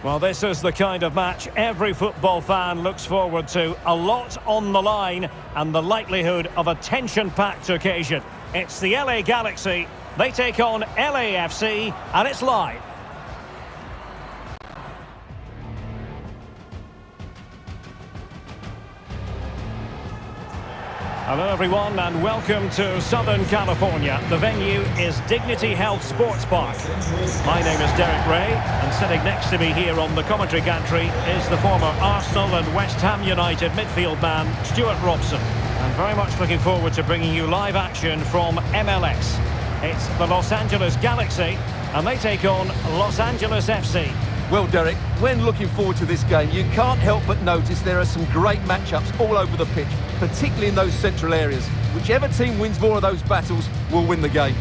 Well, this is the kind of match every football fan looks forward to. A lot on the line and the likelihood of a tension-packed occasion. It's the LA Galaxy. They take on LAFC, and it's live. Hello everyone and welcome to Southern California. The venue is Dignity Health Sports Park. My name is Derek Ray and sitting next to me here on the commentary gantry is the former Arsenal and West Ham United midfield man Stuart Robson. And very much looking forward to bringing you live action from MLS. It's the Los Angeles Galaxy and they take on Los Angeles FC. Well, Derek, when looking forward to this game, you can't help but notice there are some great matchups all over the pitch, particularly in those central areas. Whichever team wins more of those battles will win the game.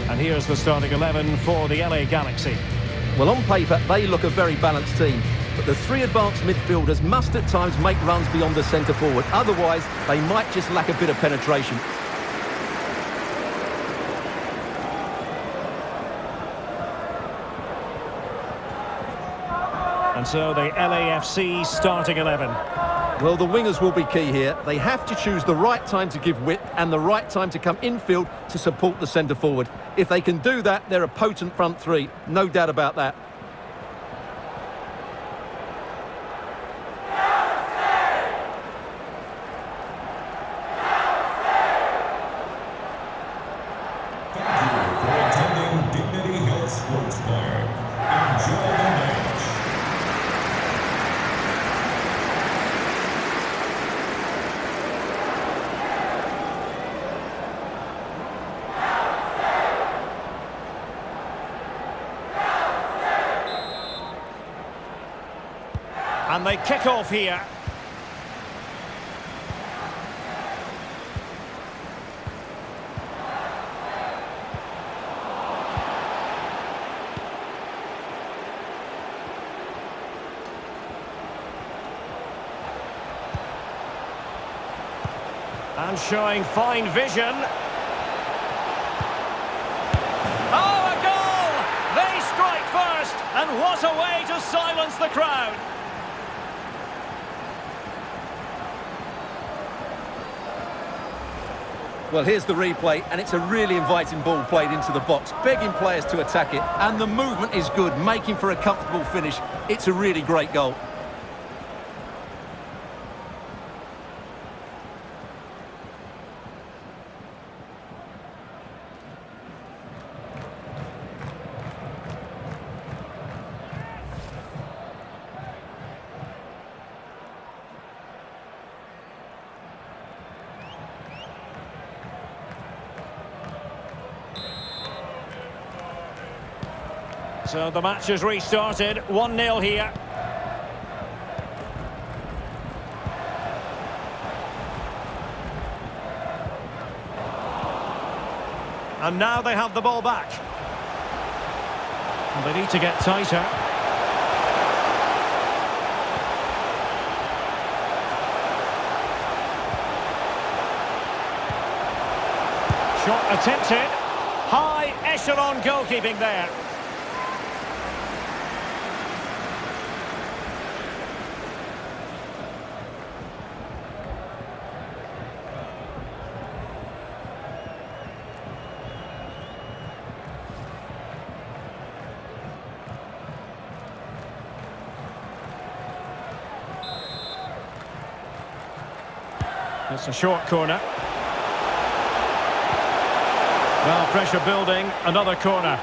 And here's the starting 11 for the LA Galaxy. Well, on paper, they look a very balanced team. But the three advanced midfielders must at times make runs beyond the centre forward. Otherwise, they might just lack a bit of penetration. And so the LAFC starting 11. Well, the wingers will be key here. They have to choose the right time to give width and the right time to come infield to support the centre forward. If they can do that, they're a potent front three. No doubt about that. And they kick off here. And showing fine vision. Oh, a goal! They strike first, and what a way to silence the crowd. Well, here's the replay, and it's a really inviting ball played into the box, begging players to attack it, and the movement is good, making for a comfortable finish. It's a really great goal. So the match has restarted, 1-0 here. And now they have the ball back. And they need to get tighter. Shot attempted. High echelon goalkeeping there. It's a short corner. Well, pressure building, another corner.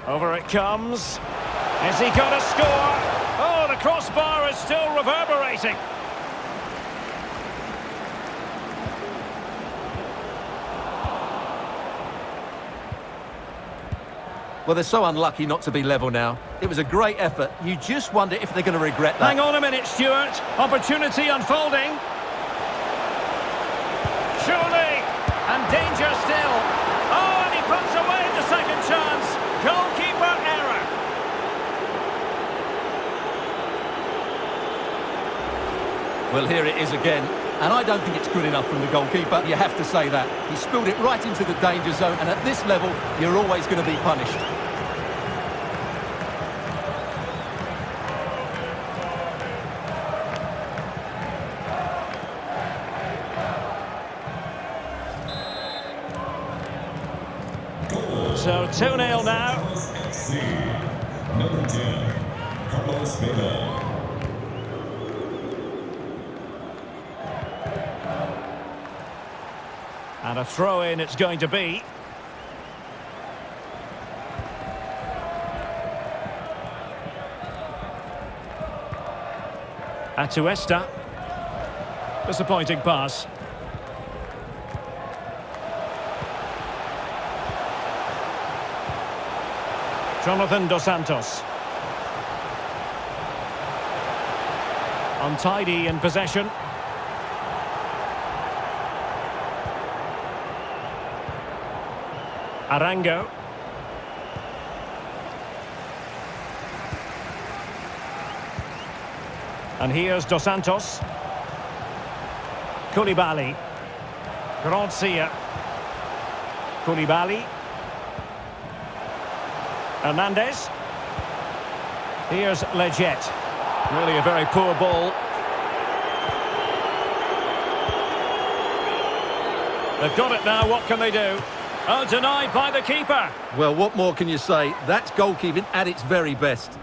Over it comes. Is he going to score? Oh, the crossbar is still reverberating. Well, they're so unlucky not to be level now. It was a great effort. You just wonder if they're going to regret that. Hang on a minute, Stuart. Opportunity unfolding. Surely. And danger still. Oh, and he puts away the second chance. Goalkeeper error. Well, here it is again. And I don't think it's good enough from the goalkeeper. You have to say that. He spilled it right into the danger zone. And at this level, you're always going to be punished. So 2-0 now. Number 10, Carlos Vela. And a throw-in it's going to be. Atuesta. Disappointing pass. Jonathan Dos Santos. Untidy in possession. Araujo. And here's Dos Santos. Koulibaly. Gracia. Koulibaly. Hernandez. Here's Leggett. Really a very poor ball. They've got it now, what can they do? Oh, denied by the keeper. Well, what more can you say? That's goalkeeping at its very best.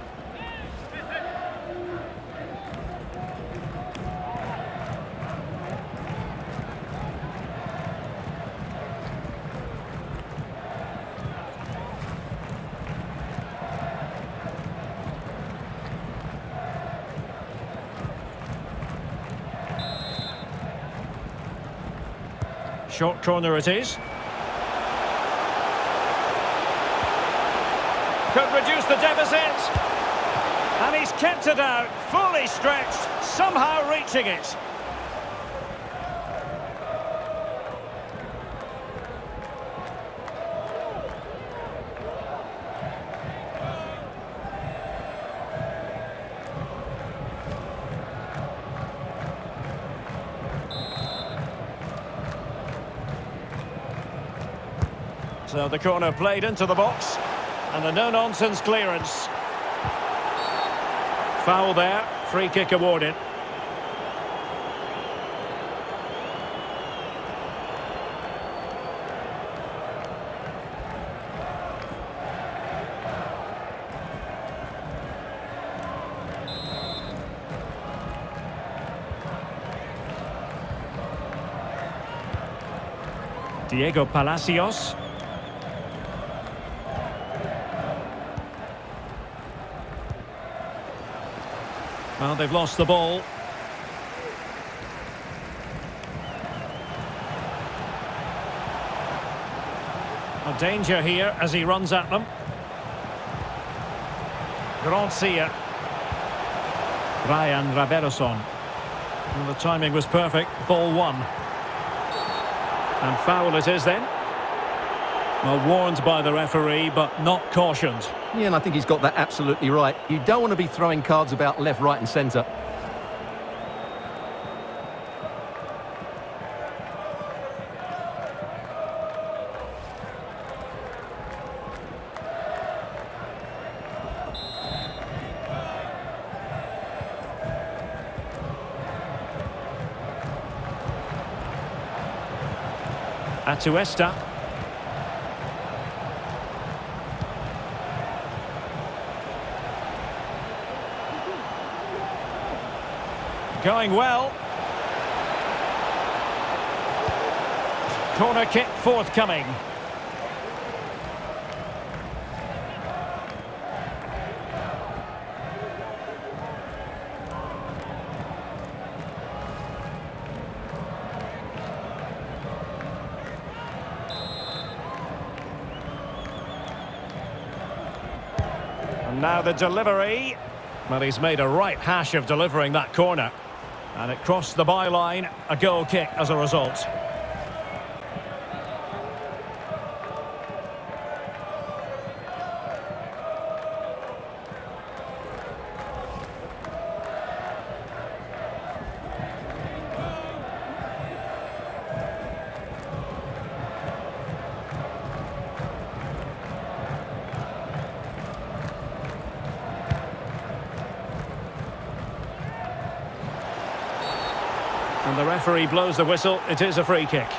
Short corner it is. Could reduce the deficit. And he's kept it out, fully stretched, somehow reaching it. So the corner played into the box. And a no-nonsense clearance. Foul there, free kick awarded. Diego Palacios. Well, they've lost the ball. A danger here as he runs at them. Gracia. Ryan Raveloson. Well, the timing was perfect. Ball one. And foul it is then. Well, warned by the referee, but not cautioned. Yeah, and I think he's got that absolutely right. You don't want to be throwing cards about left, right and centre. Atuesta. Going well. Corner kick forthcoming. And now the delivery. Well, he's made a right hash of delivering that corner. And it crossed the byline, a goal kick as a result. And the referee blows the whistle. It is a free kick.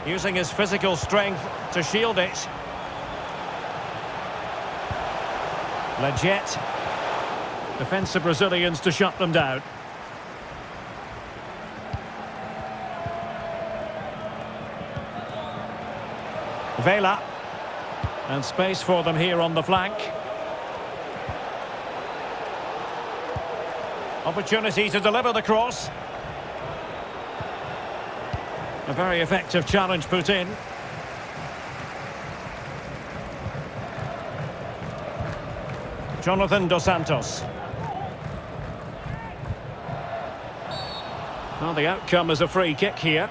Using his physical strength to shield it. Leggett. Defensive Brazilians to shut them down. Vela. And space for them here on the flank. Opportunity to deliver the cross. A very effective challenge put in. Jonathan Dos Santos. Well, the outcome is a free kick here.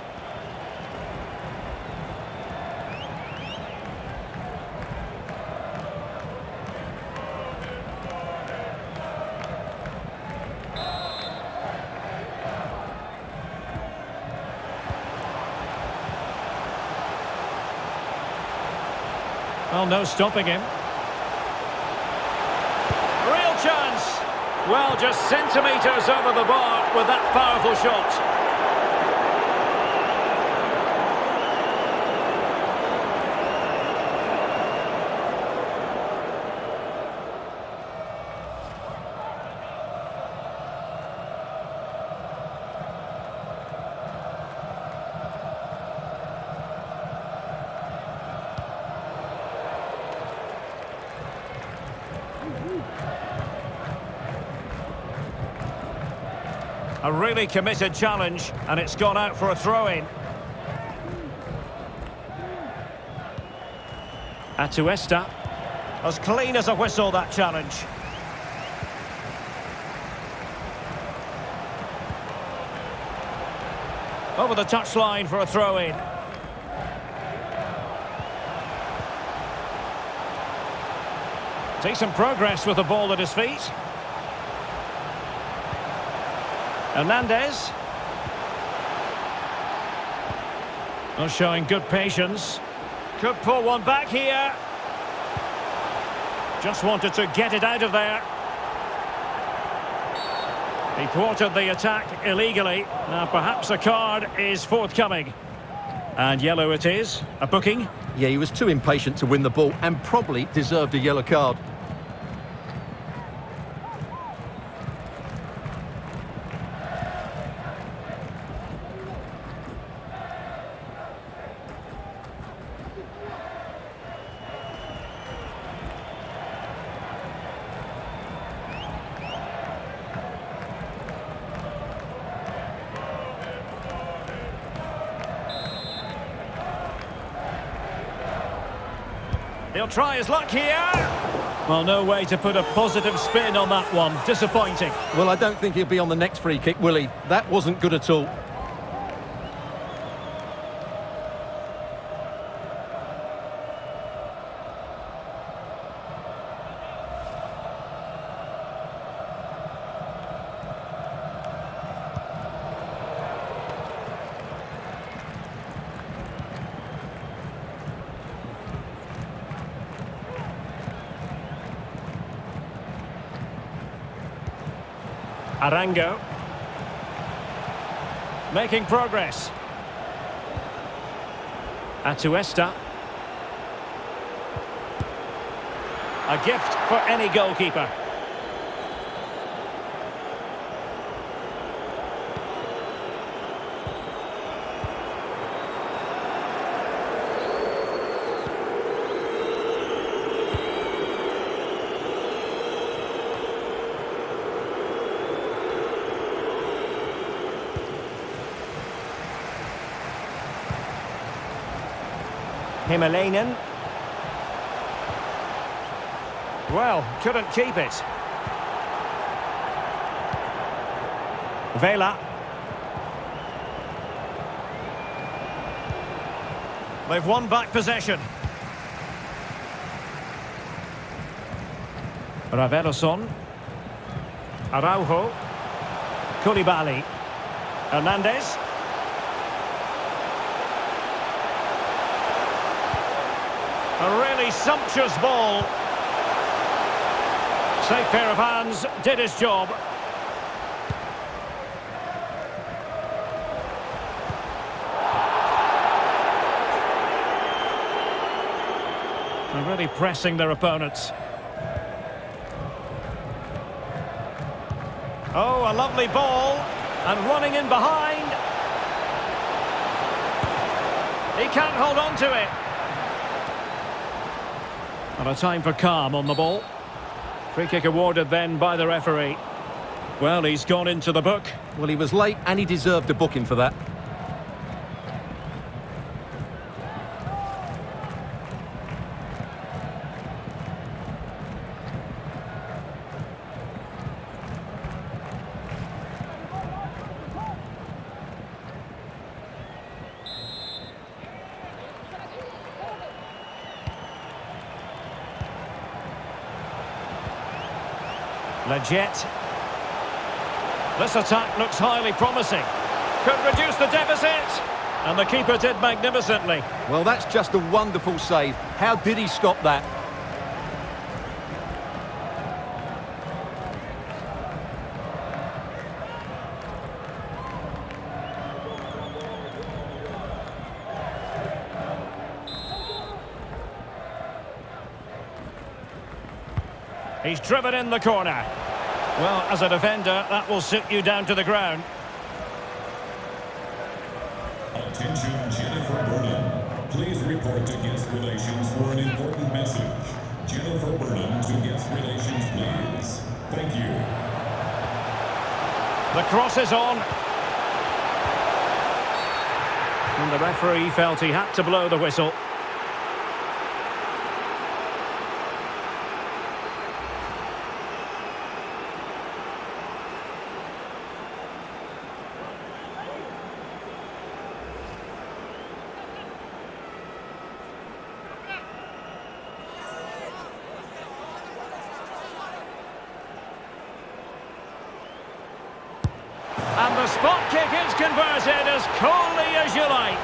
Well, no stopping him. Real chance. Well, just centimetres over the bar with that powerful shot. A really committed challenge, and it's gone out for a throw-in. Atuesta. As clean as a whistle, that challenge. Over the touchline for a throw-in. Decent progress with the ball at his feet. Hernandez. Well, showing good patience. Could pull one back here. Just wanted to get it out of there. He thwarted the attack illegally. Now perhaps a card is forthcoming. And yellow it is. A booking. Yeah, he was too impatient to win the ball and probably deserved a yellow card. He'll try his luck here. Well, no way to put a positive spin on that one. Disappointing. Well, I don't think he'll be on the next free kick, will he? That wasn't good at all. Araujo. Making progress. Atuesta. A gift for any goalkeeper. Himalainen. Well, couldn't keep it. Vela. They've won back possession. Raveloson. Araujo. Koulibaly. Hernandez. A really sumptuous ball. Safe pair of hands, did his job. They're really pressing their opponents. Oh, a lovely ball. And running in behind. He can't hold on to it. And a time for calm on the ball. Free kick awarded then by the referee. Well, he's gone into the book. Well, he was late and he deserved a booking for that. Leggett. This attack looks highly promising. Could reduce the deficit. And the keeper did magnificently. Well, that's just a wonderful save. How did he stop that? He's driven in the corner. Well, as a defender, that will sit you down to the ground. Attention, Jennifer Burnham. Please report to guest relations for an important message. Jennifer Burnham to guest relations, please. Thank you. The cross is on. And the referee felt he had to blow the whistle. And the spot kick is converted as coolly as you like.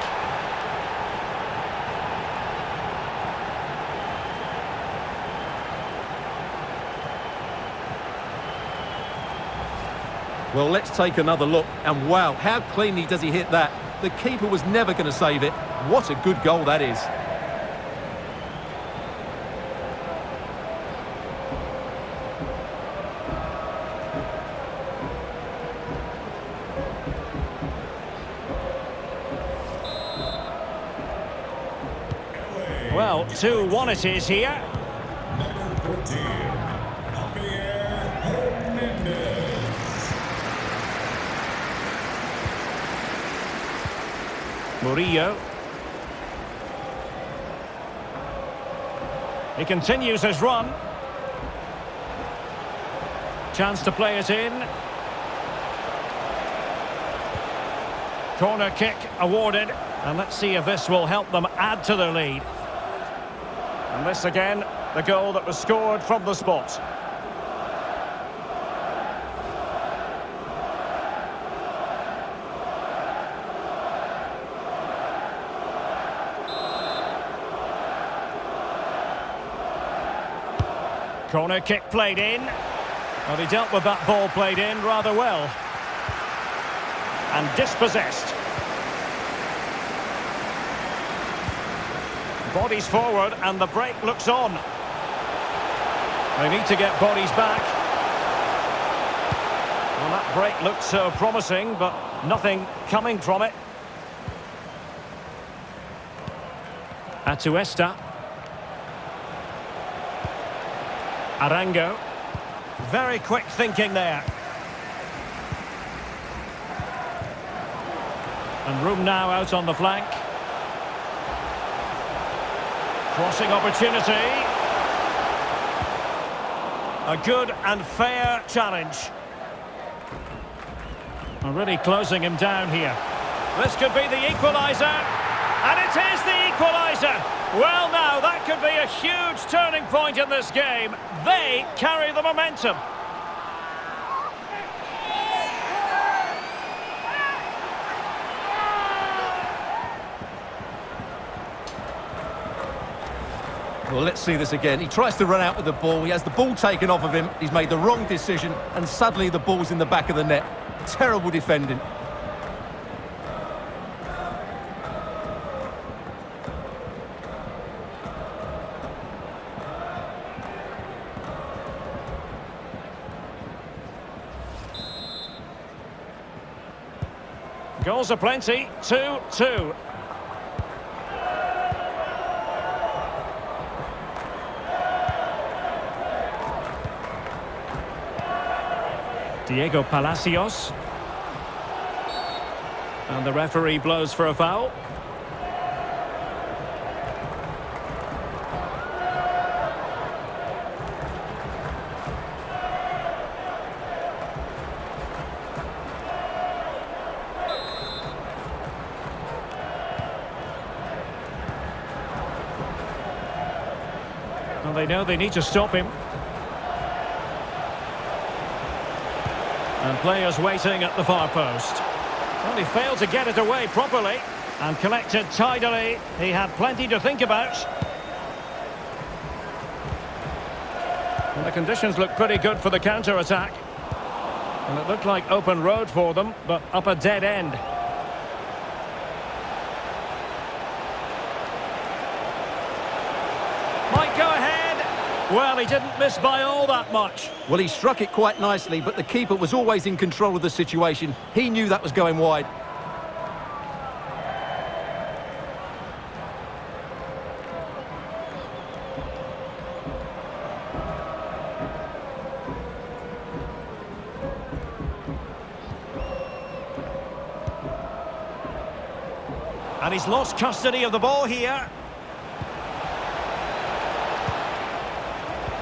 Well, let's take another look. And wow, how cleanly does he hit that? The keeper was never going to save it. What a good goal that is. Well, 2-1 it is here. Number 14, Javier Hernandez. Murillo. He continues his run. Chance to play it in. Corner kick awarded. And let's see if this will help them add to their lead. And this again, the goal that was scored from the spot. Corner kick played in. Well, he dealt with that ball played in rather well. And dispossessed. Bodies forward and the break looks on. They need to get bodies back. Well, that break looked so promising, but nothing coming from it. Atuesta. Arango. Very quick thinking there. And room now out on the flank. Crossing opportunity. A good and fair challenge. Really closing him down here. This could be the equaliser. And it is the equaliser. Well, now, that could be a huge turning point in this game. They carry the momentum. Well, let's see this again. He tries to run out with the ball. He has the ball taken off of him. He's made the wrong decision, and suddenly the ball's in the back of the net. Terrible defending. Goals are plenty. 2-2. Diego Palacios. And the referee blows for a foul. Well, they know they need to stop him. And players waiting at the far post. Well, he failed to get it away properly and collected tidily. He had plenty to think about. Well, the conditions look pretty good for the counter-attack. And it looked like open road for them, but up a dead end. Might go ahead. Well, he didn't miss by all that much. Well, he struck it quite nicely, but the keeper was always in control of the situation. He knew that was going wide. And he's lost custody of the ball here.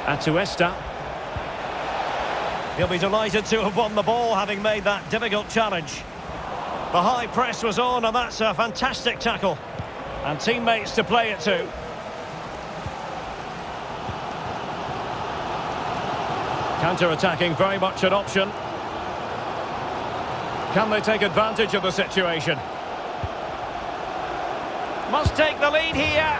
Atuesta. He'll be delighted to have won the ball, having made that difficult challenge. The high press was on, and that's a fantastic tackle. And teammates to play it to. Counter-attacking, very much an option. Can they take advantage of the situation? Must take the lead here.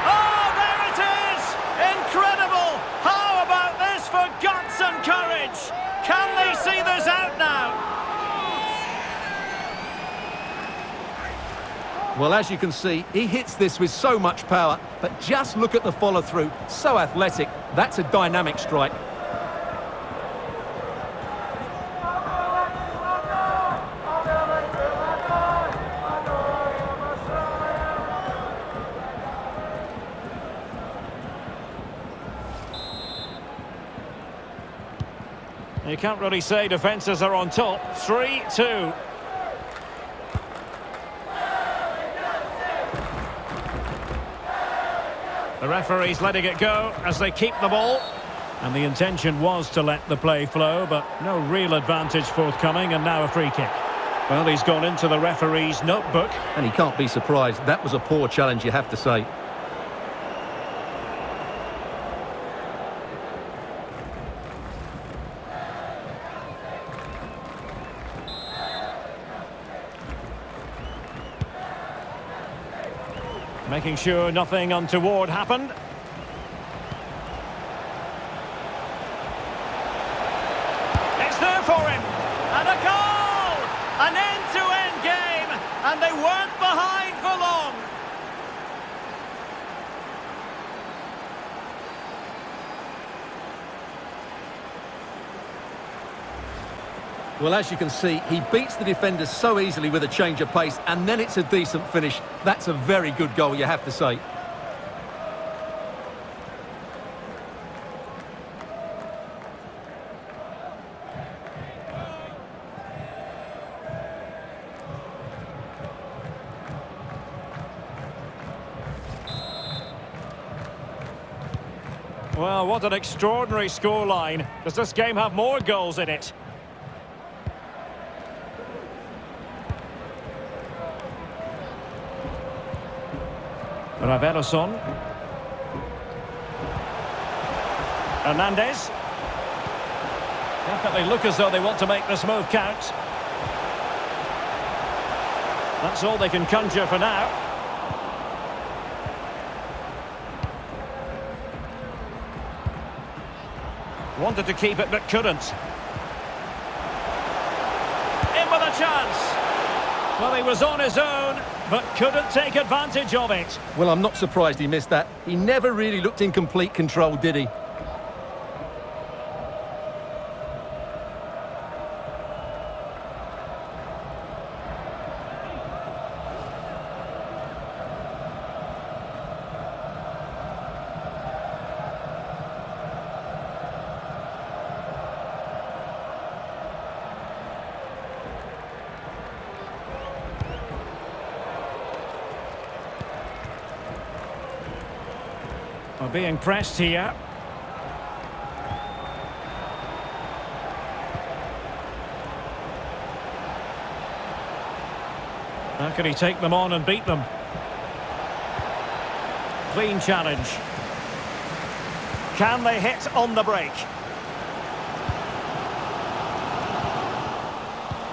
Oh, there it is! Incredible! How about this for guts and courage? Can they see this out now? Well, as you can see, he hits this with so much power, but just look at the follow-through. So athletic. That's a dynamic strike. You can't really say defences are on top. 3-2. The referee's letting it go as they keep the ball. And the intention was to let the play flow, but no real advantage forthcoming, and now a free kick. Well, he's gone into the referee's notebook. And he can't be surprised. That was a poor challenge, you have to say. Making sure nothing untoward happened. It's there for him. And a goal! An end-to-end game. And they weren't behind for long. Well, as you can see, he beats the defenders so easily with a change of pace, and then it's a decent finish. That's a very good goal, you have to say. Well, what an extraordinary scoreline. Does this game have more goals in it? Raveloson. Hernandez. Definitely look as though they want to make this move count. That's all they can conjure for now. Wanted to keep it but couldn't. In with a chance. Well, he was on his own but couldn't take advantage of it. Well, I'm not surprised he missed that. He never really looked in complete control, did he? Well, being pressed here. How can he take them on and beat them? Clean challenge. Can they hit on the break?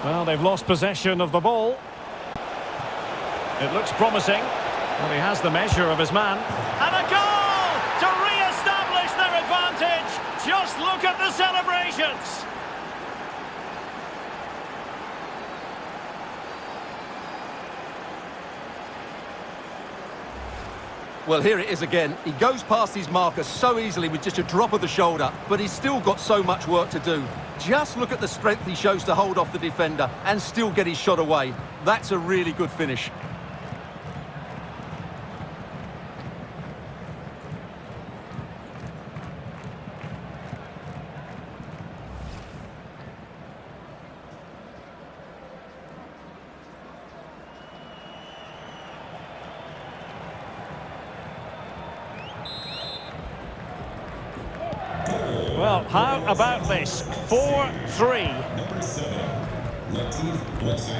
Well, they've lost possession of the ball. It looks promising. Well, he has the measure of his man. And a goal! To re-establish their advantage. Just look at the celebrations. Well, here it is again. He goes past his marker so easily with just a drop of the shoulder, but he's still got so much work to do. Just look at the strength he shows to hold off the defender and still get his shot away. That's a really good finish. Well, how about this? 4-3. Number 7, Latif Blessing.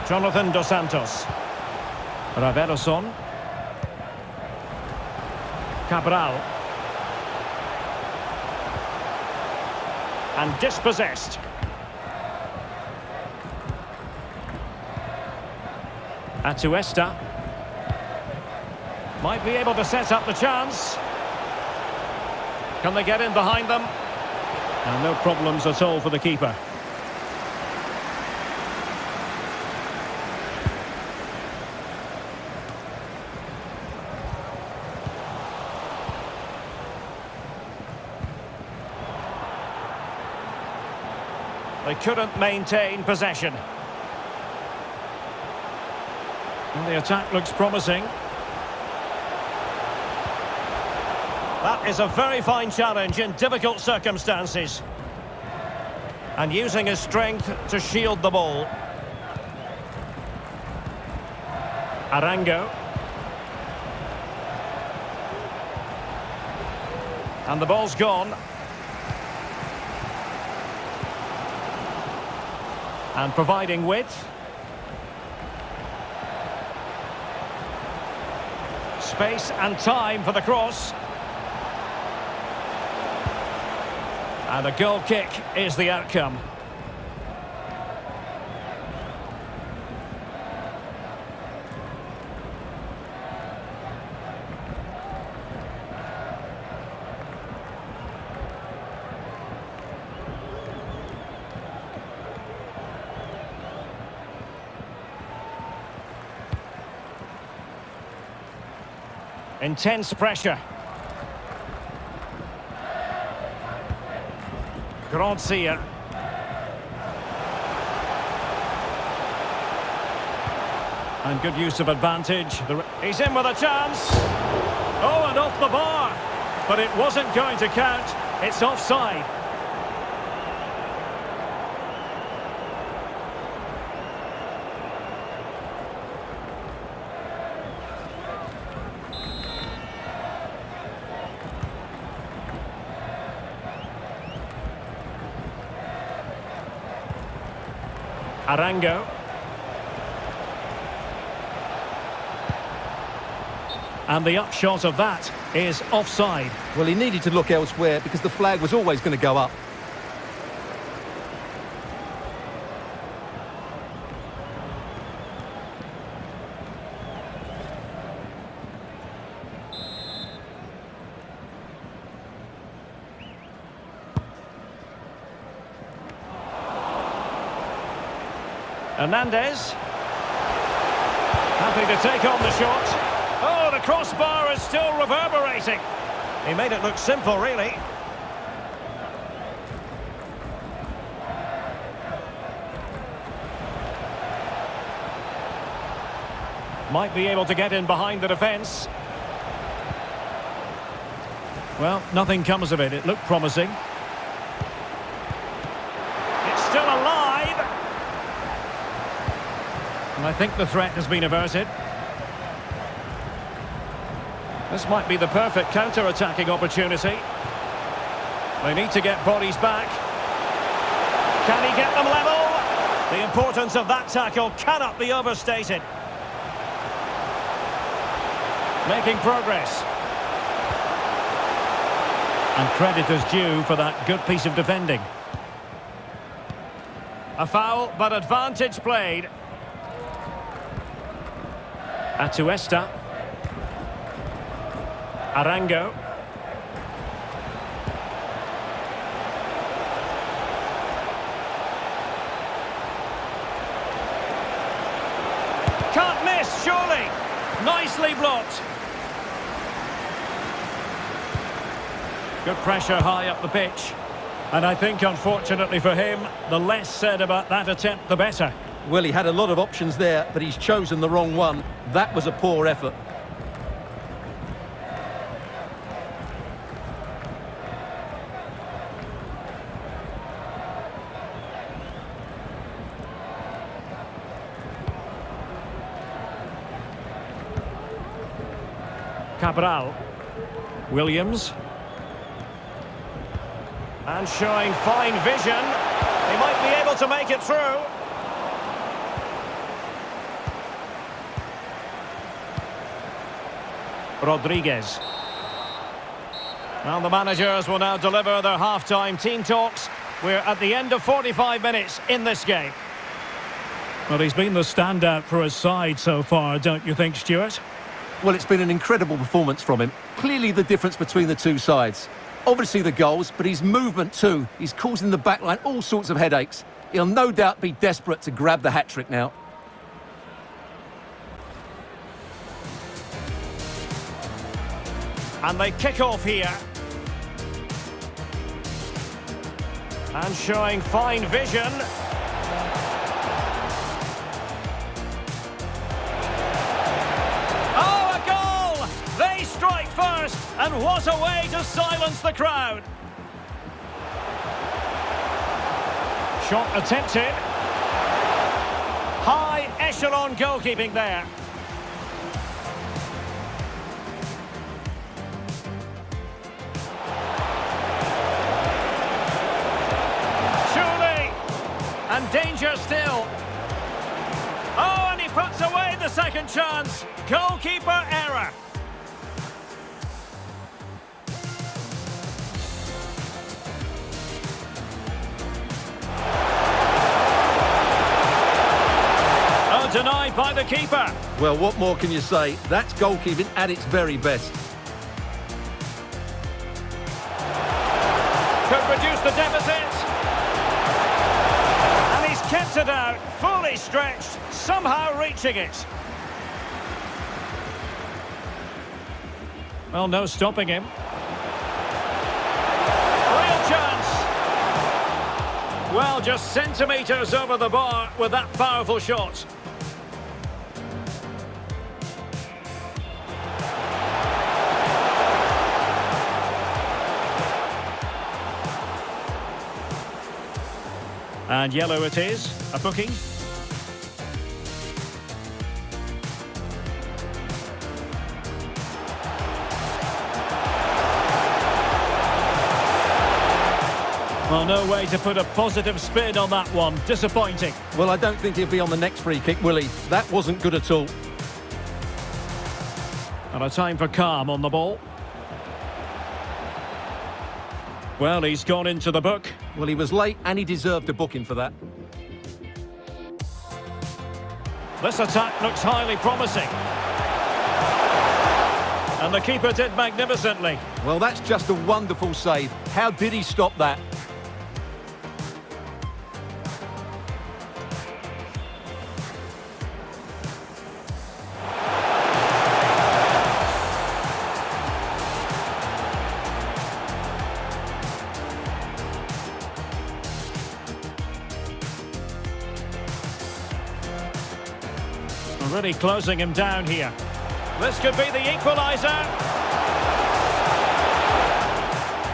Jonathan Dos Santos. Raveloson. Cabral. And dispossessed. Atuesta. Might be able to set up the chance. Can they get in behind them? And no problems at all for the keeper. They couldn't maintain possession. And the attack looks promising. That is a very fine challenge in difficult circumstances. And using his strength to shield the ball. Araujo. And the ball's gone. And providing width. Space and time for the cross. And a goal kick is the outcome. Intense pressure. Gracia. And good use of advantage. He's in with a chance. Oh, and off the bar. But it wasn't going to count. It's offside. Araujo. And the upshot of that is offside. Well, he needed to look elsewhere because the flag was always going to go up. Hernandez. Happy to take on the shot. Oh, the crossbar is still reverberating. He made it look simple, really. Might be able to get in behind the defence. Well, nothing comes of it. It looked promising. It's still alive. And I think the threat has been averted. This might be the perfect counter-attacking opportunity. They need to get bodies back. Can he get them level? The importance of that tackle cannot be overstated. Making progress. And credit is due for that good piece of defending. A foul, but advantage played. Atuesta. Araujo. Can't miss, surely. Nicely blocked. Good pressure high up the pitch. And I think, unfortunately for him, the less said about that attempt, the better. Well, he had a lot of options there, but he's chosen the wrong one. That was a poor effort. Cabral. Williams. And showing fine vision. He might be able to make it through. Rodriguez. Well, the managers will now deliver their half-time team talks. We're at the end of 45 minutes in this game. Well, he's been the standout for his side so far, don't you think, Stuart? Well, it's been an incredible performance from him. Clearly the difference between the two sides. Obviously the goals, but his movement too. He's causing the backline all sorts of headaches. He'll no doubt be desperate to grab the hat-trick now. And they kick off here. And showing fine vision. Oh, a goal! They strike first, and what a way to silence the crowd. Shot attempted. High echelon goalkeeping there. And danger still. Oh, and he puts away the second chance. Goalkeeper error. Oh, denied by the keeper. Well, what more can you say? That's goalkeeping at its very best. Could reduce the deficit. Kept it out, fully stretched, somehow reaching it. Well, no stopping him. Real chance. Well, just centimetres over the bar with that powerful shot. And yellow it is, a booking. Oh, no way to put a positive spin on that one. Disappointing. Well, I don't think he'll be on the next free kick, will he? That wasn't good at all. And a time for calm on the ball. Well, he's gone into the book. Well, he was late and he deserved a booking for that. This attack looks highly promising. And the keeper did magnificently. Well, that's just a wonderful save. How did he stop that? Really closing him down here. This could be the equaliser.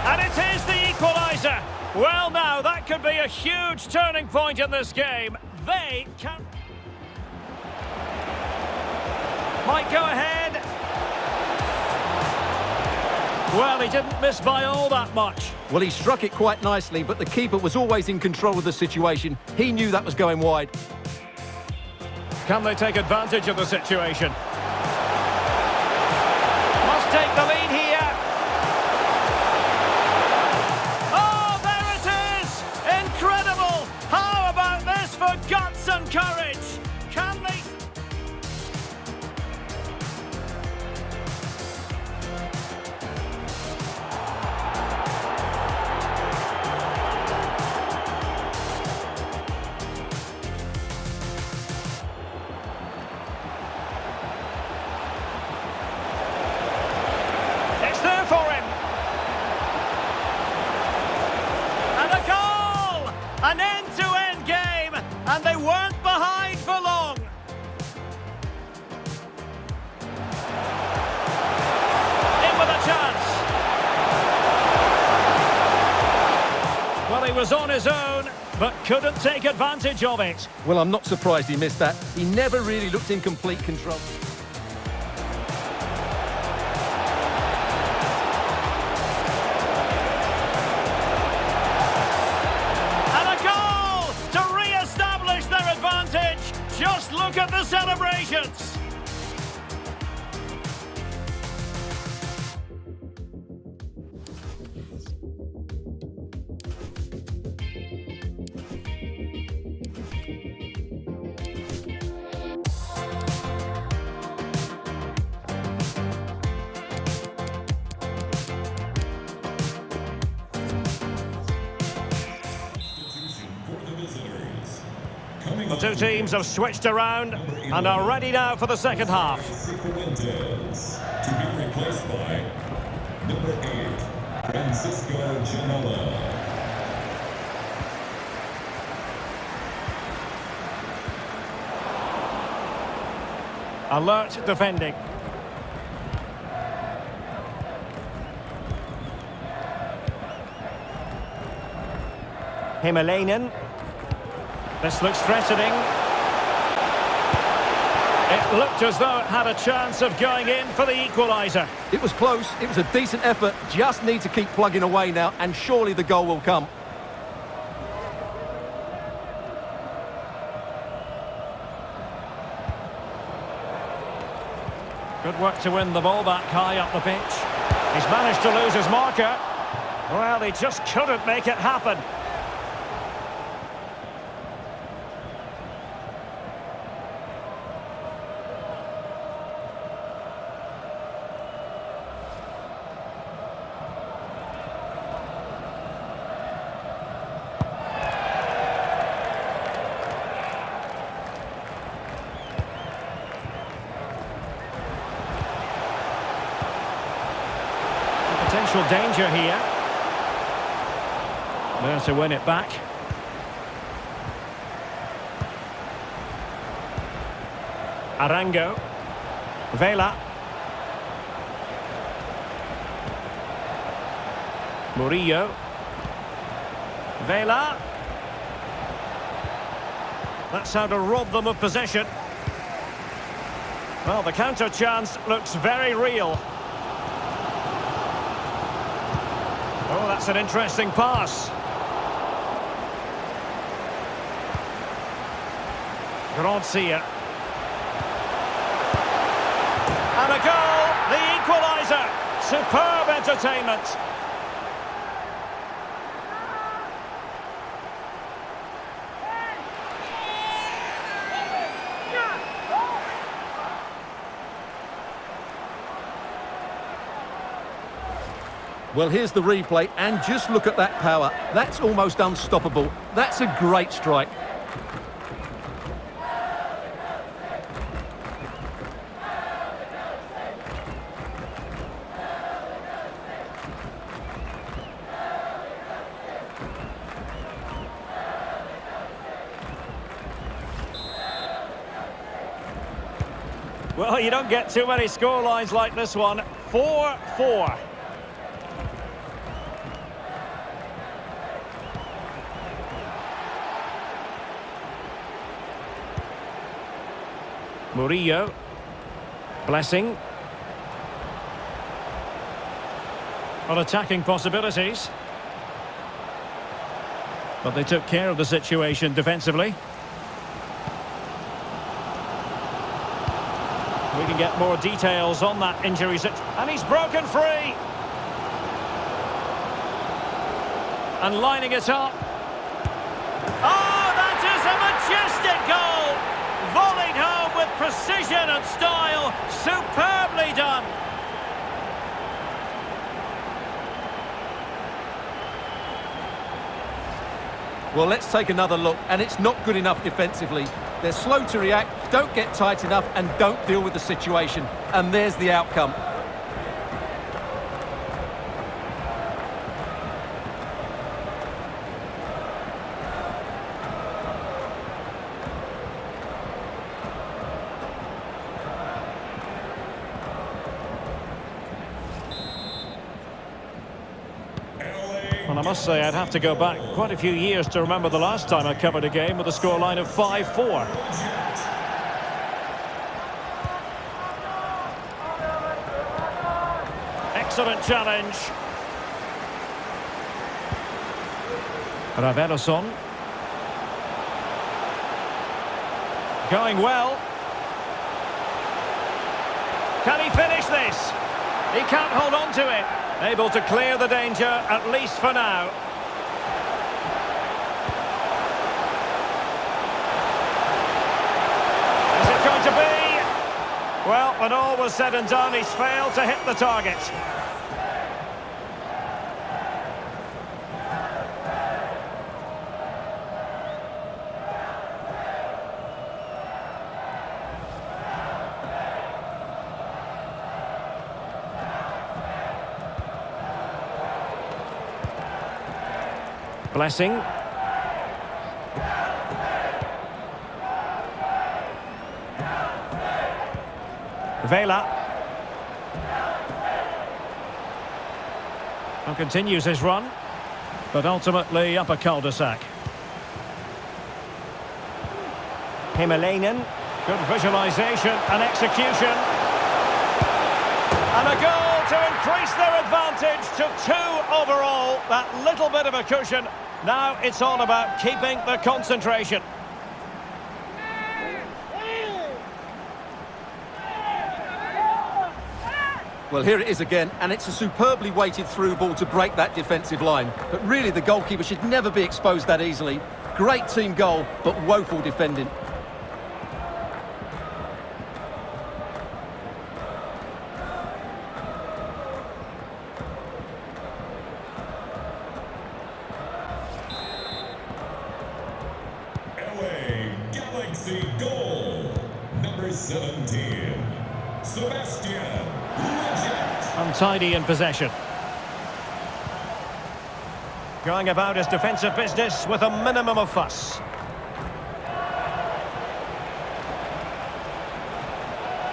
And it is the equaliser. Well, now, that could be a huge turning point in this game. They can... Might go ahead. Well, he didn't miss by all that much. Well, he struck it quite nicely, but the keeper was always in control of the situation. He knew that was going wide. Can they take advantage of the situation? Must take the lead here. Oh, there it is! Incredible! How about this for guts and courage? Can they... there for him. And a goal! An end-to-end game, and they weren't behind for long. In with a chance. Well, he was on his own, but couldn't take advantage of it. Well, I'm not surprised he missed that. He never really looked in complete control. Just look at the celebrations! The two teams have switched around and are ready now for the second half. To be replaced by number 8, Francisco Janela. Alert defending. Himalainen. This looks threatening. It looked as though it had a chance of going in for the equaliser. It was close, it was a decent effort, just need to keep plugging away now, and surely the goal will come. Good work to win the ball back high up the pitch. He's managed to lose his marker. Well, he just couldn't make it happen. Potential danger here. There to win it back. Araujo. Vela. Murillo. Vela. That's how to rob them of possession. Well, the counter chance looks very real. Oh, that's an interesting pass. Gracia. And a goal, the equaliser. Superb entertainment. Well, here's the replay, and just look at that power. That's almost unstoppable. That's a great strike. Well, you don't get too many scorelines like this one. 4-4. Murillo. Blessing. On attacking possibilities. But they took care of the situation defensively. We can get more details on that injury situation. And he's broken free. And lining it up. Oh, that is a majestic goal! Volleyed home with precision and style. Superbly done. Well, let's take another look, and it's not good enough defensively. They're slow to react, don't get tight enough, and don't deal with the situation. And there's the outcome. Well, I must say I'd have to go back quite a few years to remember the last time I covered a game with a scoreline of 5-4. Excellent challenge. Raveloson. Going well. Can he finish this? He can't hold on to it. Able to clear the danger, at least for now. Is it going to be? Well, when all was said and done, he's failed to hit the target. Blessing. Vela. And continues his run, but ultimately up a cul-de-sac. Himalainen. Good visualisation and execution. And a goal to increase their advantage to 2 overall. That little bit of a cushion. Now it's all about keeping the concentration. Well, here it is again, and it's a superbly weighted through ball to break that defensive line. But really, the goalkeeper should never be exposed that easily. Great team goal, but woeful defending. Goal number 17, Sebastian. Untidy in possession. Going about his defensive business with a minimum of fuss.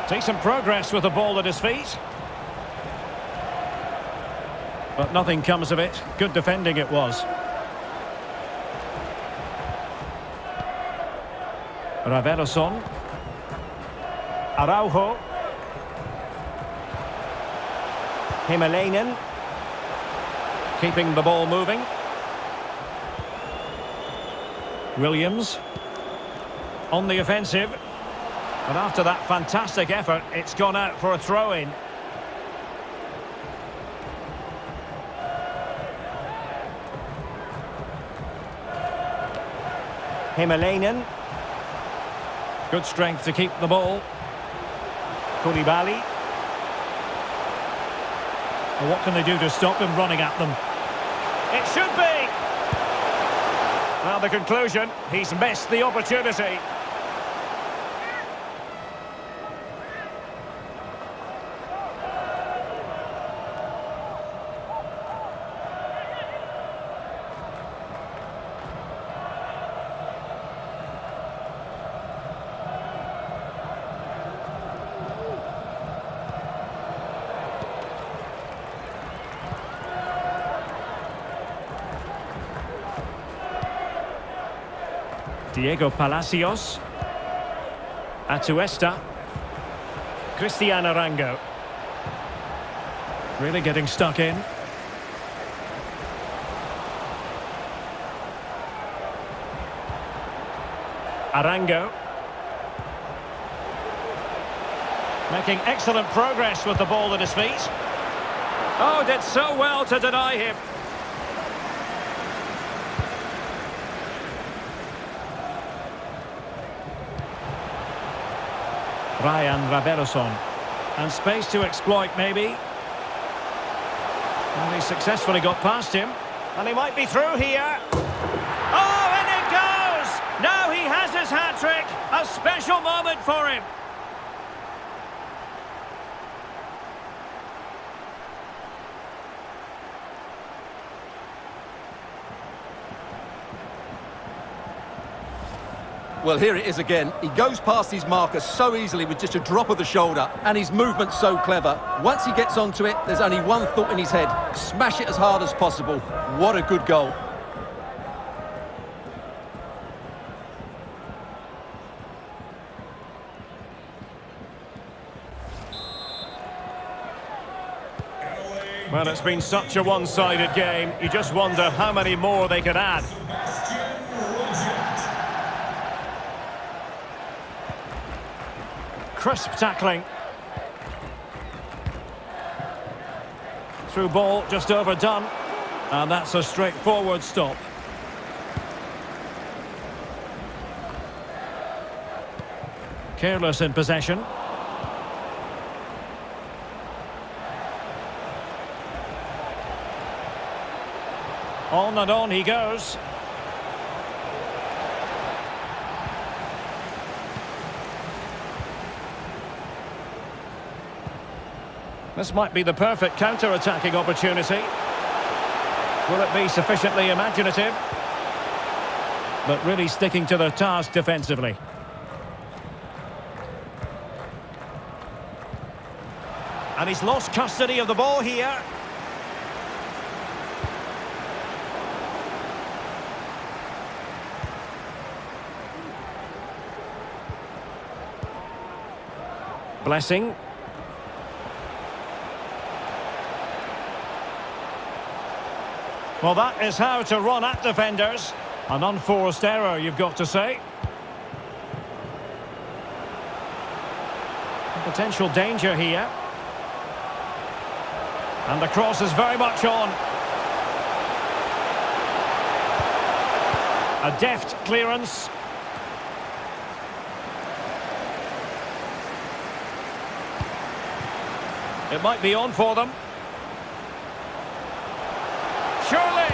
Decent progress with the ball at his feet. But nothing comes of it. Good defending it was. Raveloson. Araujo. Himalainen. Keeping the ball moving. Williams. On the offensive. But after that fantastic effort, it's gone out for a throw-in. Himalainen. Good strength to keep the ball. Koulibaly. Well, what can they do to stop him running at them? It should be! Well, the conclusion, he's missed the opportunity. Diego Palacios. Atuesta. Christian Araujo. Really getting stuck in. Araujo. Making excellent progress with the ball at his feet. Oh, did so well to deny him. Ryan Raveloson. And space to exploit, maybe. And he successfully got past him. And he might be through here. Oh, and it goes! Now he has his hat-trick. A special moment for him. Well, here it is again. He goes past his marker so easily with just a drop of the shoulder, and his movement's so clever. Once he gets onto it, there's only one thought in his head. Smash it as hard as possible. What a good goal. Well, it's been such a one-sided game. You just wonder how many more they could add. Crisp tackling. Through ball, just overdone. And that's a straightforward stop. Careless in possession. On and on he goes. This might be the perfect counter-attacking opportunity. Will it be sufficiently imaginative? But really sticking to the task defensively. And he's lost custody of the ball here. Blessing. Well, that is how to run at defenders. An unforced error, you've got to say. Potential danger here. And the cross is very much on. A deft clearance. It might be on for them. Surely!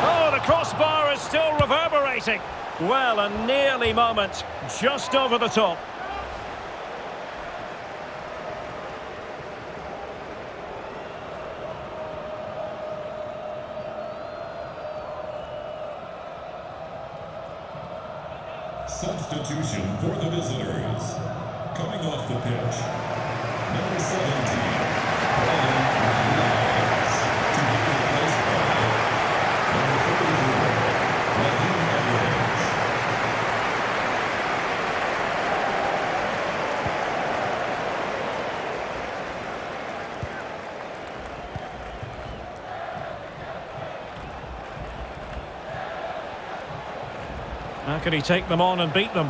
Oh, the crossbar is still reverberating. Well, a nearly moment, just over the top. Substitution for the visitors. Coming off the pitch, number 17, to be replaced by number 34, How can he take them on and beat them?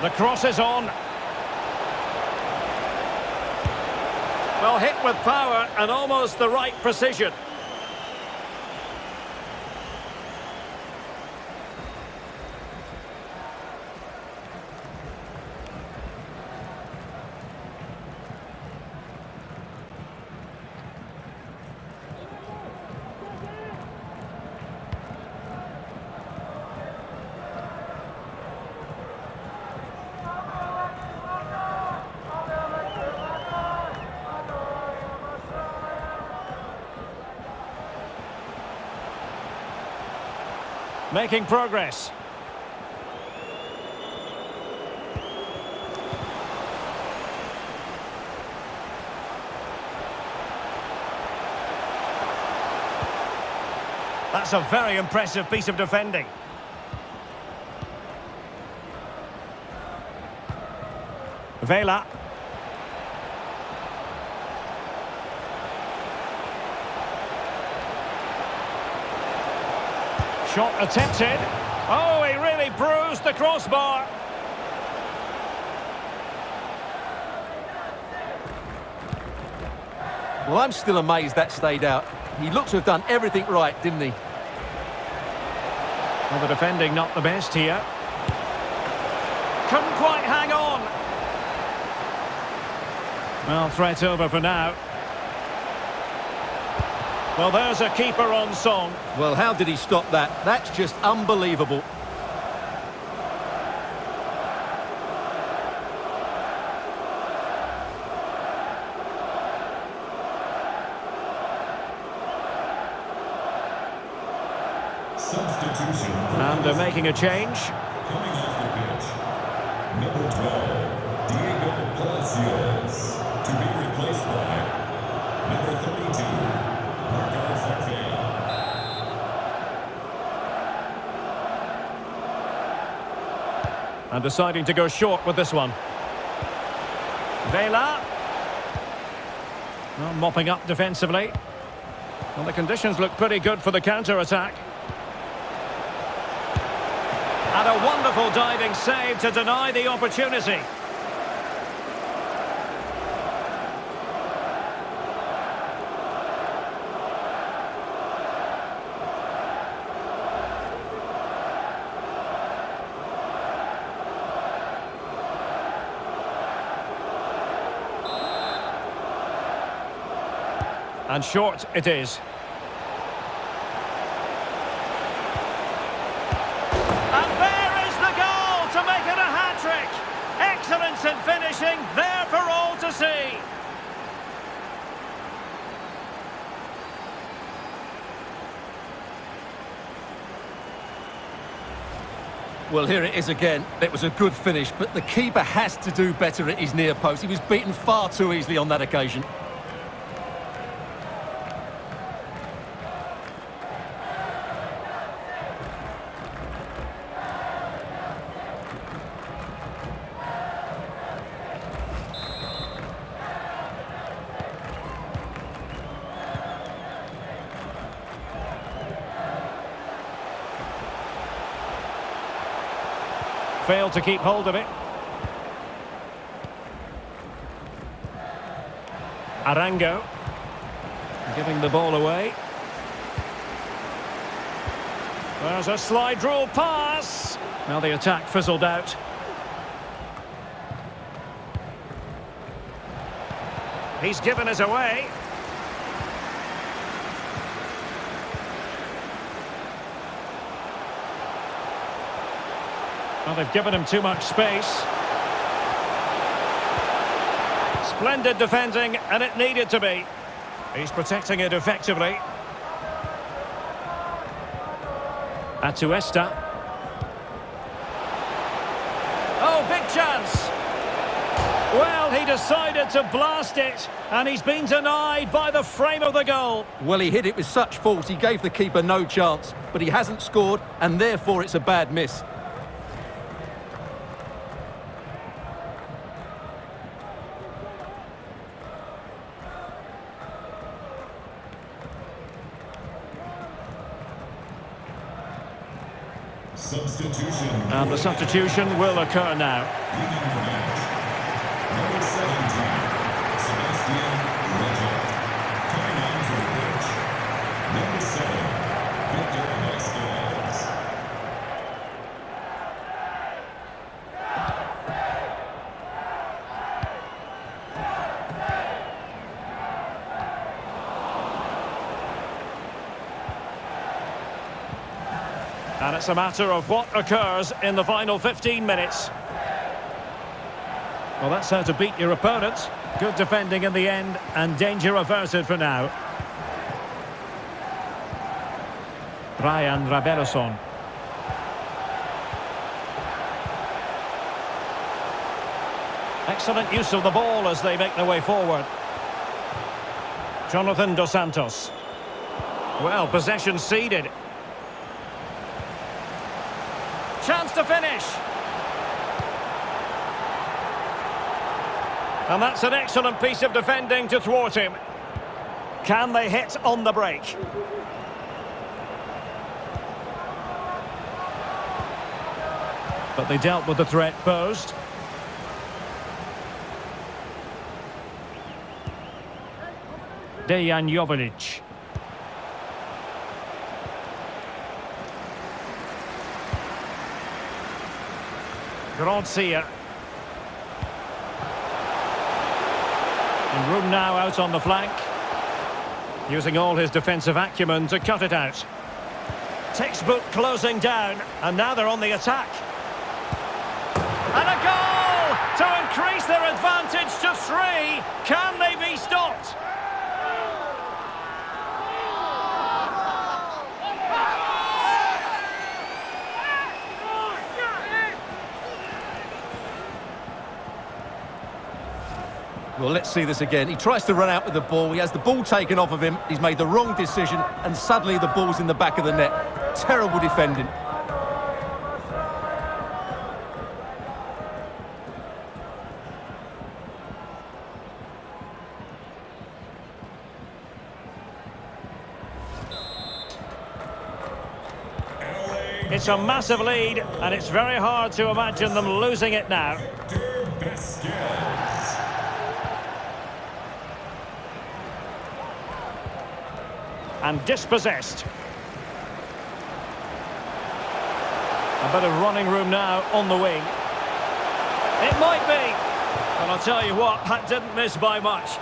The cross is on. Well, hit with power and almost the right precision. Making progress. That's a very impressive piece of defending. Vela. Shot attempted. Oh, he really bruised the crossbar. Well, I'm still amazed that stayed out. He looks to have done everything right, didn't he? Well, the defending not the best here. Couldn't quite hang on. Well, threat over for now. Well, there's a keeper on song. Well, how did he stop that? That's just unbelievable. Substitution. And they're making a change. Coming off the pitch, number 12, Diego Palacios, to be replaced by number 32. And deciding to go short with this one. Vela. Well, mopping up defensively. Well, the conditions look pretty good for the counter-attack. And a wonderful diving save to deny the opportunity. And short it is. And there is the goal to make it a hat-trick. Excellence in finishing, there for all to see. Well, here it is again. It was a good finish, but the keeper has to do better at his near post. He was beaten far too easily on that occasion. Failed to keep hold of it. Araujo giving the ball away. There's a slide rule pass. Well, the attack fizzled out. He's given us away. Well, they've given him too much space. Splendid defending, and it needed to be. He's protecting it effectively. Atuesta. Oh, big chance. Well, he decided to blast it, and he's been denied by the frame of the goal. Well, he hit it with such force, he gave the keeper no chance, but he hasn't scored, and therefore it's a bad miss. Substitution. And the substitution will occur now. Leading the match. Number 17, Sebastian Reject. Coming onto the pitch. Number 7, Victor Vasquez. And it's a matter of what occurs in the final 15 minutes. Well, that's how to beat your opponent. Good defending in the end, and danger averted for now. Brian Rabeloson. Excellent use of the ball as they make their way forward. Jonathan Dos Santos. Well, possession ceded. Chance to finish. And that's an excellent piece of defending to thwart him. Can they hit on the break? But they dealt with the threat posed. Dejan Jovanic. Grazia. And room now out on the flank. Using all his defensive acumen to cut it out. Textbook closing down, and now they're on the attack. And a goal to increase their advantage to 3. Can they be stopped? Well, let's see this again. He tries to run out with the ball. He has the ball taken off of him. He's made the wrong decision, and suddenly the ball's in the back of the net. Terrible defending. It's a massive lead, and it's very hard to imagine them losing it now. Victor Vasquez. And dispossessed. A bit of running room now on the wing. It might be. And I'll tell you what, that didn't miss by much.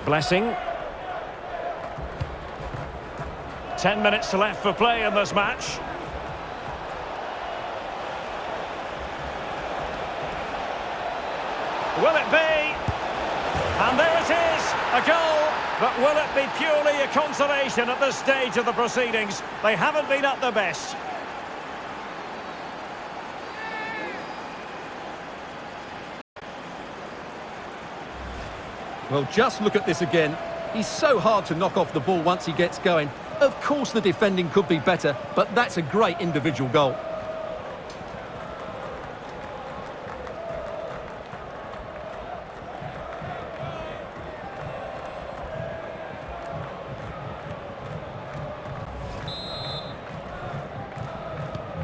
Blessing. 10 minutes left for play in this match. Will it be? And there it is, a goal. But will it be purely a consolation at this stage of the proceedings? They haven't been at their best. Well, just look at this again. He's so hard to knock off the ball once he gets going. Of course the defending could be better, but that's a great individual goal.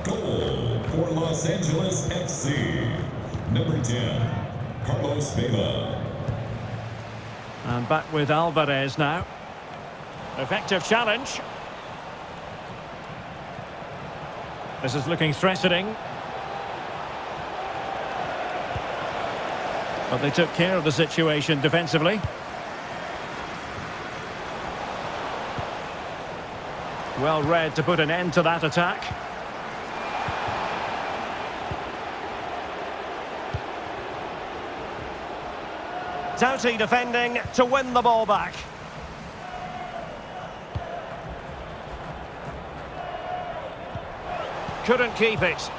Goal for Los Angeles FC. Number 10, Carlos Vela. And back with Alvarez now. Effective challenge. This is looking threatening. But they took care of the situation defensively. Well read to put an end to that attack. Doughty defending to win the ball back. Couldn't keep it.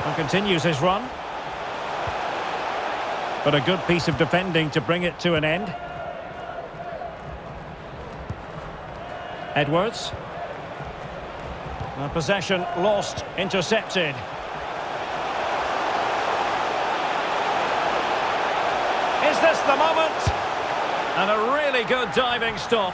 And continues his run. But a good piece of defending to bring it to an end. Edwards. And possession lost, intercepted. Is this the moment? And a really good diving stop.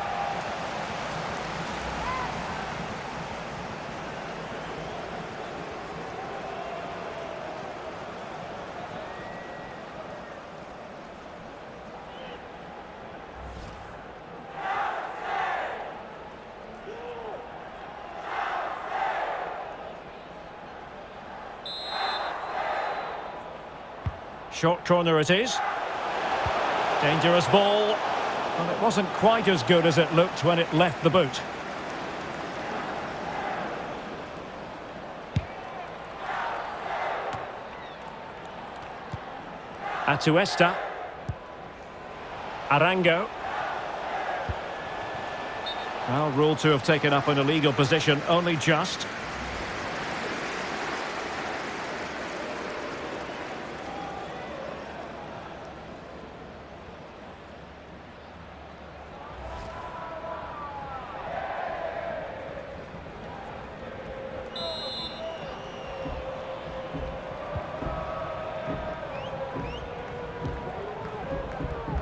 Short corner it is. Dangerous ball. Well, it wasn't quite as good as it looked when it left the boot. Atuesta. Araujo. Well, ruled to have taken up an illegal position, only just.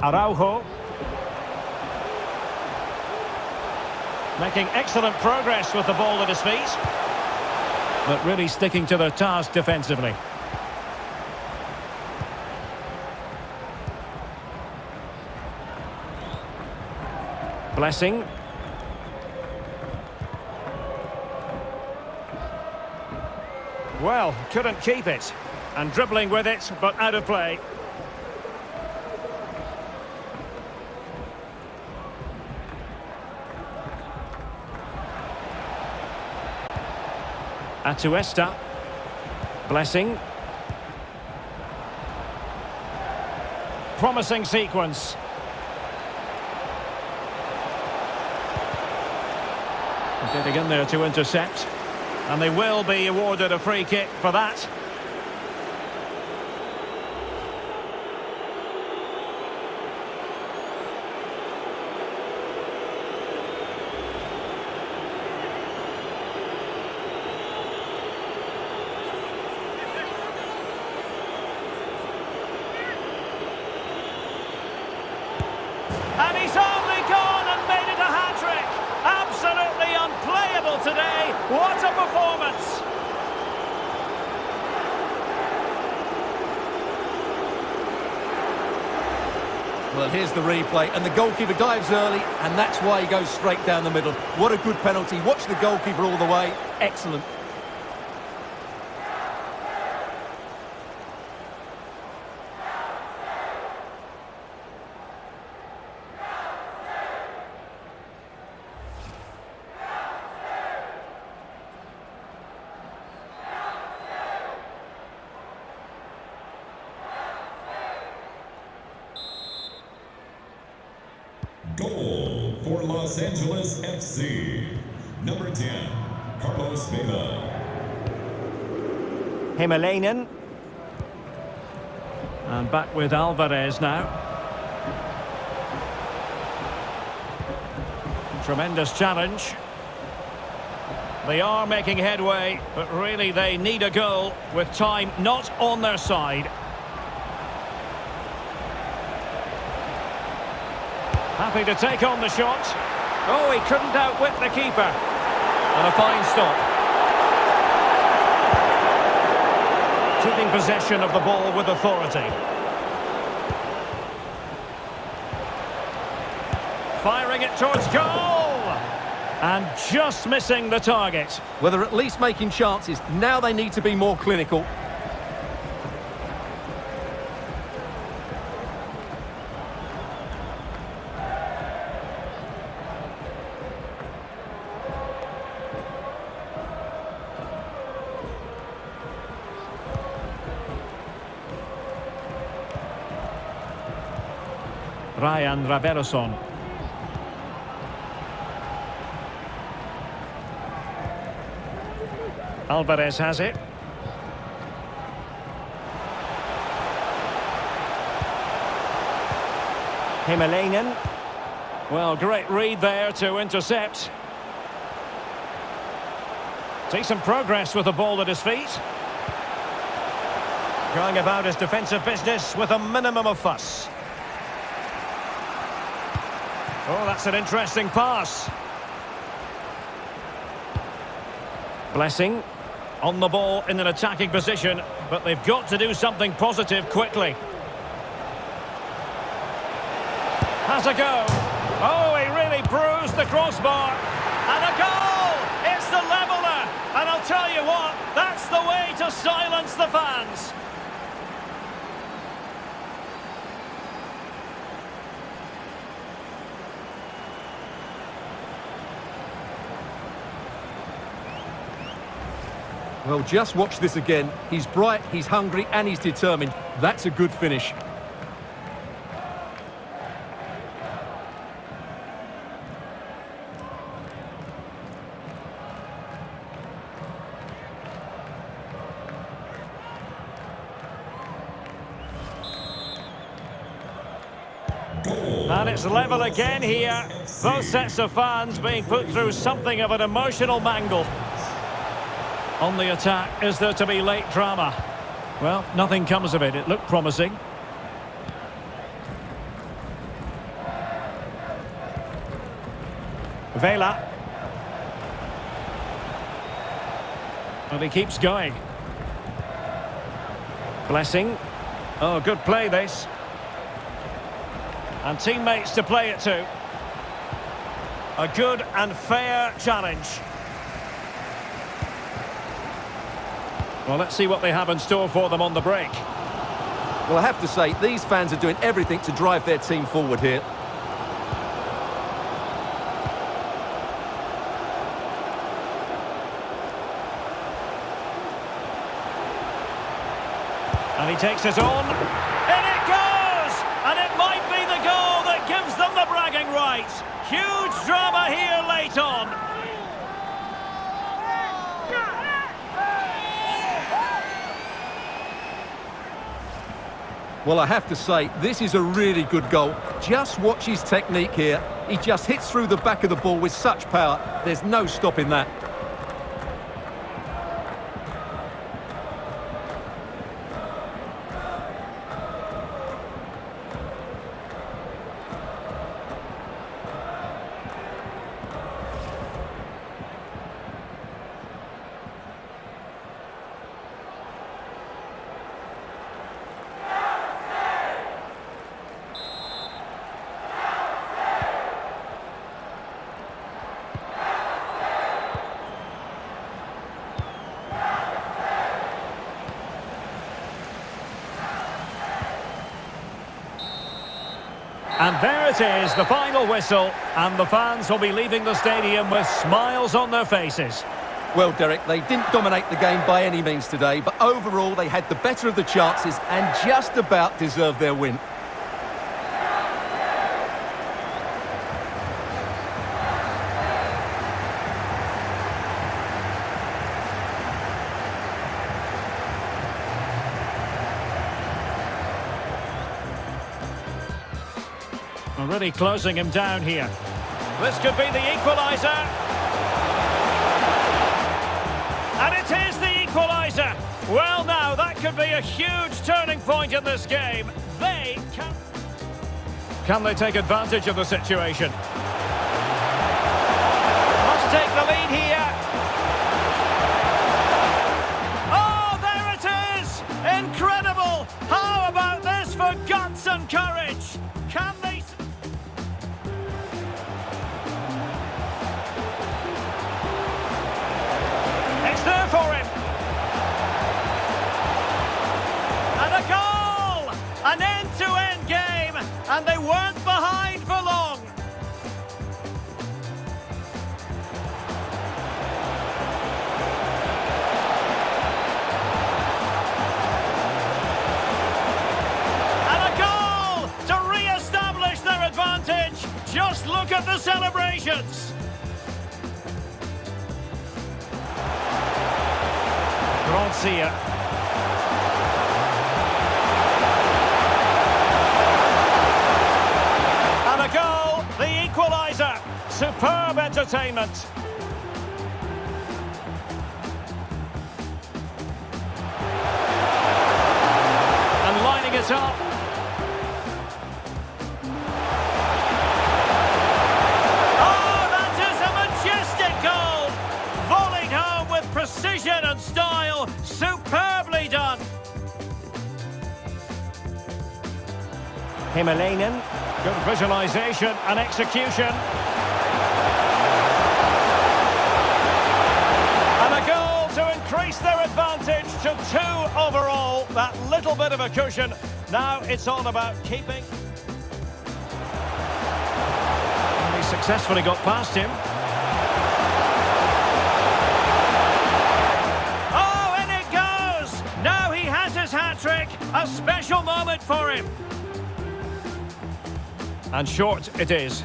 Araujo. Making excellent progress with the ball at his feet. But really sticking to their task defensively. Blessing. Well, couldn't keep it. And dribbling with it, but out of play. Atuesta. Blessing. Promising sequence. Getting in there to intercept. And they will be awarded a free kick for that. And he's only gone and made it a hat-trick. Absolutely unplayable today. What a performance. Well, here's the replay, and the goalkeeper dives early, and that's why he goes straight down the middle. What a good penalty. Watch the goalkeeper all the way. Excellent. Goal for Los Angeles FC. Number 10, Carlos Vela. Himalainen. And back with Alvarez now. Tremendous challenge. They are making headway, but really they need a goal with time not on their side. Happy to take on the shot. Oh, he couldn't outwit the keeper. And a fine stop. Keeping possession of the ball with authority. Firing it towards goal. And just missing the target. Well, they're at least making chances. Now they need to be more clinical. Ryan Raveloson. Alvarez has it. Himalainen. Well, great read there to intercept. Decent progress with the ball at his feet. Going about his defensive business with a minimum of fuss. Oh, that's an interesting pass. Blessing on the ball in an attacking position, but they've got to do something positive quickly. Has a go. Oh, he really bruised the crossbar. And a goal! It's the leveller. And I'll tell you what, that's the way to silence the fans. Well, just watch this again. He's bright, he's hungry, and he's determined. That's a good finish. And it's level again here. Both sets of fans being put through something of an emotional mangle. On the attack, is there to be late drama? Well, nothing comes of it. It looked promising. Vela. And he keeps going. Blessing. Oh, good play this. And teammates to play it to. A good and fair challenge. Well, let's see what they have in store for them on the break. Well, I have to say, these fans are doing everything to drive their team forward here. And he takes it on. In it goes! And it might be the goal that gives them the bragging rights. Huge drama here late on. Well, I have to say, this is a really good goal. Just watch his technique here. He just hits through the back of the ball with such power. There's no stopping that. And there it is, the final whistle, and the fans will be leaving the stadium with smiles on their faces. Well, Derek, they didn't dominate the game by any means today, but overall they had the better of the chances and just about deserved their win. Already closing him down here. This could be the equaliser. And it is the equaliser. Well, now, that could be a huge turning point in this game. Can they take advantage of the situation? Must take the lead here. Oh, there it is! Incredible! How about this for guts and courage? Can they... It's there for him. And a goal! An end-to-end game, and they weren't behind for long. And a goal to re-establish their advantage. Just look at the celebrations. Gracia. entertainment. And lining it up. Oh, that is a majestic goal! Volleyed home with precision and style. Superbly done. Himalainen. Good visualisation and execution. And a goal to increase their advantage to 2 overall. That little bit of a cushion. Now it's all about keeping. And he successfully got past him. Oh, in it goes! Now he has his hat-trick. A special moment for him. And short it is.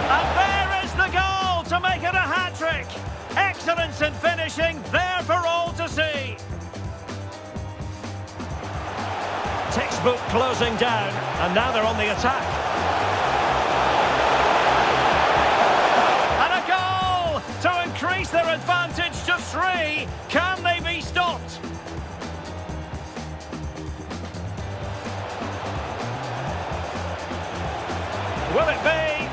And there is the goal to make it a hat-trick. Excellence in finishing, there for all to see. Textbook closing down, and now they're on the attack. And a goal to increase their advantage to 3. Can they be stopped? Will it be?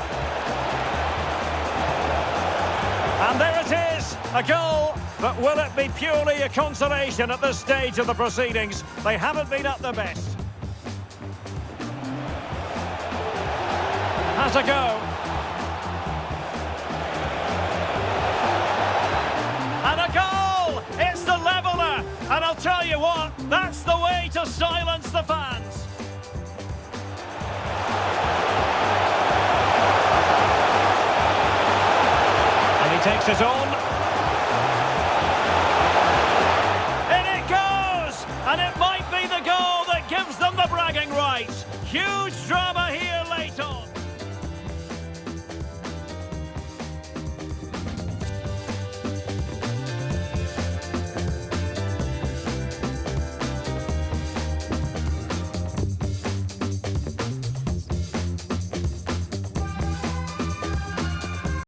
And there it is, a goal. But will it be purely a consolation at this stage of the proceedings? They haven't been at their best. Has a go. And a goal! It's the leveller. And I'll tell you what, that's the way to silence the fans. Takes it on.